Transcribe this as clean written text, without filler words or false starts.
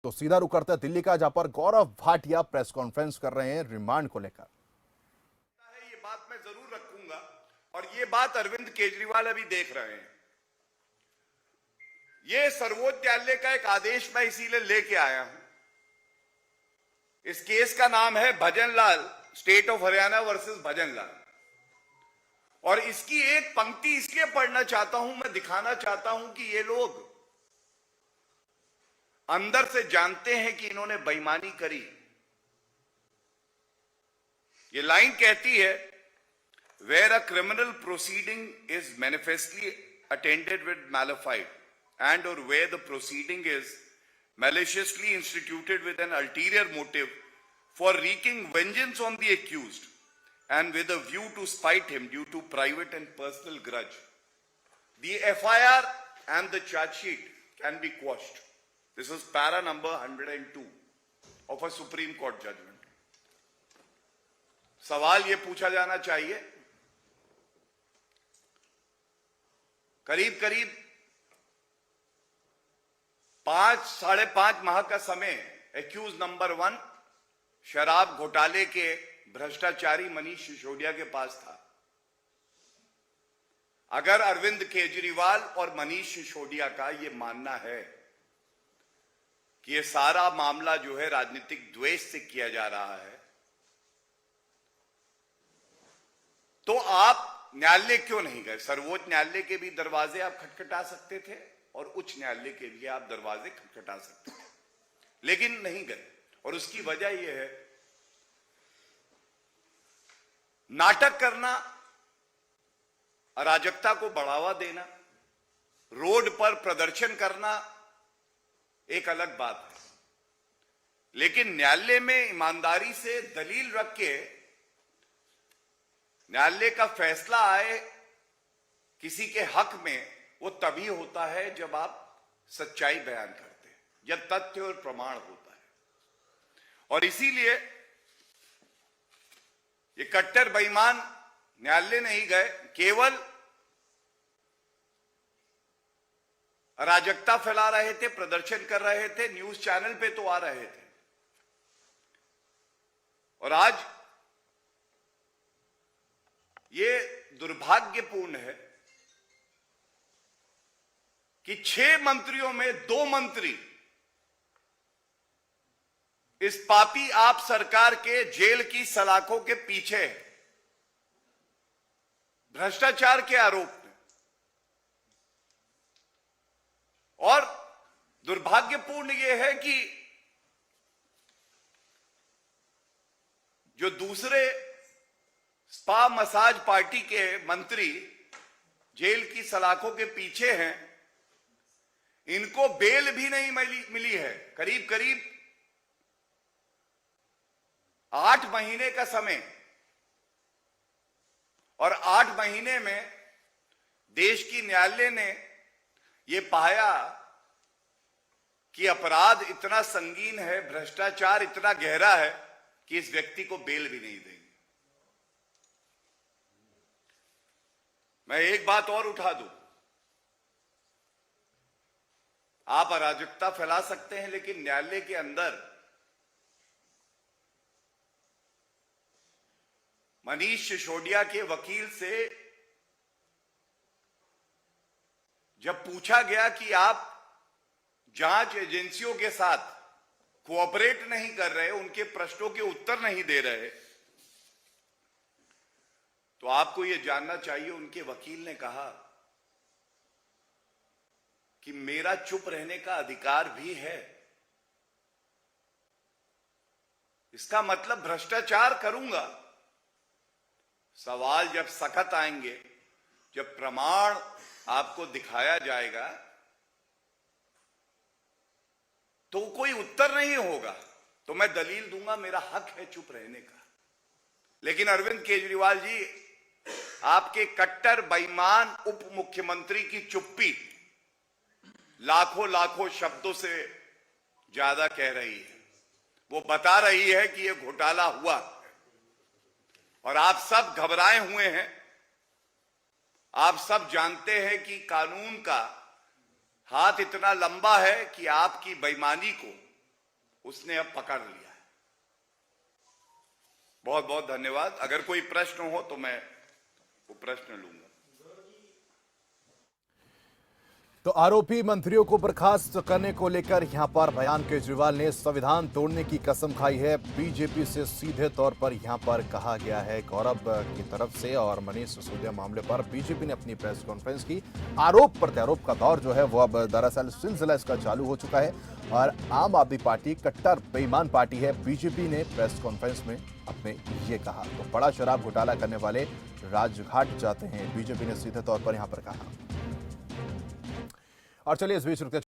तो सीधा रुख करते हैं दिल्ली का, जहां पर गौरव भाटिया प्रेस कॉन्फ्रेंस कर रहे हैं रिमांड को लेकर। ये बात मैं जरूर रखूंगा और ये बात अरविंद केजरीवाल अभी देख रहे हैं। ये सर्वोच्च न्यायालय का एक आदेश मैं इसीलिए लेके आया हूं। इस केस का नाम है Bhajanlal, state of Haryana versus Bhajanlal. और इसकी एक पंक्ति इसलिए पढ़ना चाहता हूं, मैं दिखाना चाहता हूं कि ये लोग अंदर से जानते हैं कि इन्होंने बेईमानी करी। ये लाइन कहती है, where a criminal proceeding is manifestly attended with mala fide and or where the proceeding is maliciously instituted with an ulterior motive for wreaking vengeance on the accused and with a view to spite him due to private and personal grudge, the FIR and the charge sheet can be quashed. This is para number 102 of a Supreme Court judgment. सवाल ये पूछा जाना चाहिए, करीब करीब 5-5.5 माह का समय एक्यूज नंबर 1 शराब घोटाले के भ्रष्टाचारी मनीष सिसोदिया के पास था। अगर अरविंद केजरीवाल और मनीष सिसोदिया का यह मानना है कि यह सारा मामला जो है राजनीतिक द्वेष से किया जा रहा है, तो आप न्यायालय क्यों नहीं गए? सर्वोच्च न्यायालय के भी दरवाजे आप खटखटा सकते थे और उच्च न्यायालय के लिए आप दरवाजे खटखटा सकते थे, लेकिन नहीं गए। और उसकी वजह यह है, नाटक करना, अराजकता को बढ़ावा देना, रोड पर प्रदर्शन करना एक अलग बात है, लेकिन न्यायालय में ईमानदारी से दलील रख के न्यायालय का फैसला आए किसी के हक में, वो तभी होता है जब आप सच्चाई बयान करते हैं, जब तथ्य और प्रमाण होता है। और इसीलिए ये कट्टर बेईमान न्यायालय नहीं गए, केवल अराजकता फैला रहे थे, प्रदर्शन कर रहे थे, न्यूज चैनल पे तो आ रहे थे। और आज ये दुर्भाग्यपूर्ण है कि 6 मंत्रियों में 2 मंत्री इस पापी आप सरकार के जेल की सलाखों के पीछे है, भ्रष्टाचार के आरोप में। और दुर्भाग्यपूर्ण यह है कि जो दूसरे स्पा मसाज पार्टी के मंत्री जेल की सलाखों के पीछे हैं, इनको बेल भी नहीं मिली है। करीब करीब 8 महीने का समय, और 8 महीने में देश की न्यायालय ने यह पाया कि अपराध इतना संगीन है, भ्रष्टाचार इतना गहरा है कि इस व्यक्ति को बेल भी नहीं देंगे। मैं एक बात और उठा दूं, आप अराजकता फैला सकते हैं, लेकिन न्यायालय के अंदर मनीष सिसोदिया के वकील से जब पूछा गया कि आप जांच एजेंसियों के साथ कोऑपरेट नहीं कर रहे, उनके प्रश्नों के उत्तर नहीं दे रहे, तो आपको यह जानना चाहिए, उनके वकील ने कहा कि मेरा चुप रहने का अधिकार भी है। इसका मतलब भ्रष्टाचार करूंगा। सवाल जब सख्त आएंगे, जब प्रमाण आपको दिखाया जाएगा, तो कोई उत्तर नहीं होगा, तो मैं दलील दूंगा, मेरा हक है चुप रहने का। लेकिन अरविंद केजरीवाल जी, आपके कट्टर बेईमान उप मुख्यमंत्री की चुप्पी लाखों लाखों शब्दों से ज्यादा कह रही है। वो बता रही है कि यह घोटाला हुआ और आप सब घबराए हुए हैं। आप सब जानते हैं कि कानून का हाथ इतना लंबा है कि आपकी बेईमानी को उसने अब पकड़ लिया है। बहुत बहुत धन्यवाद। अगर कोई प्रश्न हो तो मैं वो प्रश्न लूंगा। तो आरोपी मंत्रियों को बर्खास्त करने को लेकर यहां पर बयान केजरीवाल ने संविधान तोड़ने की कसम खाई है। बीजेपी से सीधे तौर पर यहां पर कहा गया है गौरव की तरफ से, और मनीष सिसोदिया मामले पर बीजेपी ने अपनी प्रेस कॉन्फ्रेंस की। आरोप प्रत्यारोप का दौर जो है वो अब दरअसल सिलसिला इसका चालू हो चुका है और आम आदमी पार्टी कट्टर बेईमान पार्टी है। बीजेपी ने प्रेस कॉन्फ्रेंस में अपने ये कहा, तो बड़ा शराब घोटाला करने वाले राजघाट जाते हैं, बीजेपी ने सीधे तौर पर यहां पर कहा। और चलिए इस बीच रुकते